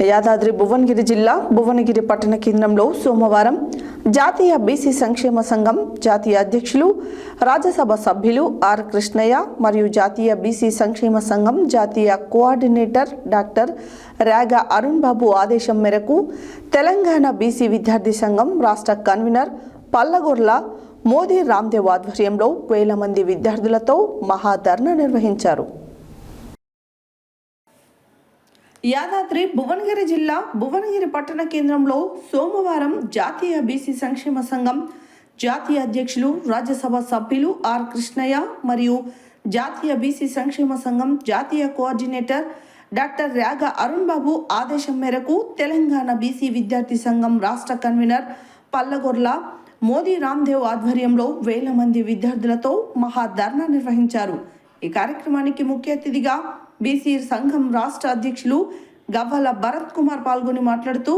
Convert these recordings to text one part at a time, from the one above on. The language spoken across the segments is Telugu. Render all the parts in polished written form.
యాదాద్రి భువనగిరి జిల్లా భువనగిరి పట్టణ కేంద్రంలో సోమవారం జాతీయ బీసీ సంక్షేమ సంఘం జాతీయ అధ్యక్షులు రాజ్యసభ సభ్యులు ఆర్ కృష్ణయ్య మరియు జాతీయ బీసీ సంక్షేమ సంఘం జాతీయ కోఆర్డినేటర్ డాక్టర్ రాగ అరుణ్ బాబు ఆదేశం మేరకు తెలంగాణ బీసీ విద్యార్థి సంఘం రాష్ట్ర కన్వీనర్ పల్లగొర్ల మోదీ రామ్దేవ్ ఆధ్వర్యంలో వేల మంది విద్యార్థులతో మహాధర్నా నిర్వహించారు. యాదాద్రి భువనగిరి జిల్లా భువనగిరి పట్టణ కేంద్రంలో సోమవారం జాతీయ బీసీ సంక్షేమ సంఘం జాతీయ అధ్యక్షులు రాజ్యసభ సభ్యులు ఆర్ కృష్ణయ్య మరియు జాతీయ బీసీ సంక్షేమ సంఘం జాతీయ కోఆర్డినేటర్ డాక్టర్ రాగ అరుణ్ బాబు ఆదేశం మేరకు తెలంగాణ బీసీ విద్యార్థి సంఘం రాష్ట్ర కన్వీనర్ పల్లగొర్ల మోదీ రామ్దేవ్ ఆధ్వర్యంలో వేల మంది విద్యార్థులతో మహాధర్నా నిర్వహించారు. ఈ కార్యక్రమానికి ముఖ్య అతిథిగా బీసీ సంఘం రాష్ట్ర అధ్యక్షులు గవ్వల భరత్ కుమార్ పాల్గొని మాట్లాడుతూ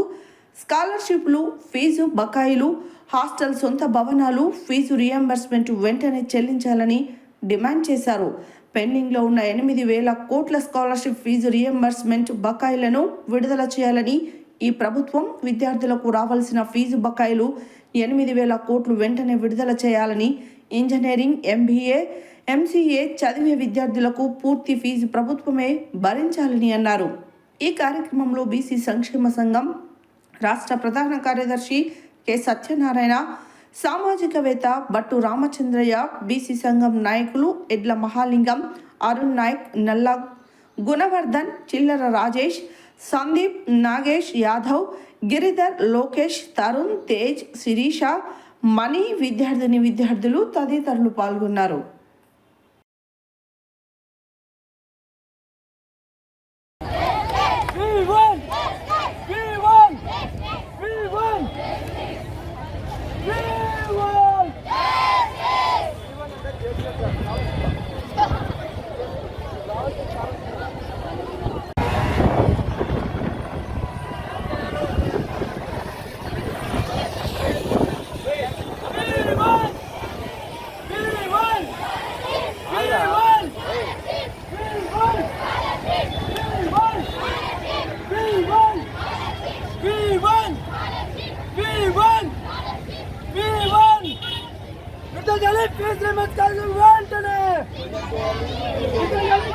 స్కాలర్షిప్లు, ఫీజు బకాయిలు, హాస్టల్ సొంత భవనాలు, ఫీజు రియంబర్స్మెంట్ వెంటనే చెల్లించాలని డిమాండ్ చేశారు. పెండింగ్లో ఉన్న 8,000 కోట్ల స్కాలర్షిప్ ఫీజు రియంబర్స్మెంట్ బకాయిలను విడుదల చేయాలని, ఈ ప్రభుత్వం విద్యార్థులకు రావాల్సిన ఫీజు బకాయిలు 8,000 కోట్లు వెంటనే విడుదల చేయాలని, ఇంజనీరింగ్, MBA, MCA చదివే విద్యార్థులకు పూర్తి ఫీజు ప్రభుత్వమే భరించాలని అన్నారు. ఈ కార్యక్రమంలో బీసీ సంక్షేమ సంఘం రాష్ట్ర ప్రధాన కార్యదర్శి కె సత్యనారాయణ, సామాజికవేత్త బట్టు రామచంద్రయ్య, బీసీ సంఘం నాయకులు ఎడ్ల మహాలింగం, అరుణ్ నాయక్, నల్ల గుణవర్ధన్, చిల్లర రాజేష్, సందీప్, నాగేష్ యాదవ్, గిరిధర్, లోకేష్, తరుణ్, తేజ్, శిరీష, మణి, విద్యార్థులు తదితరులు పాల్గొన్నారు. Fizz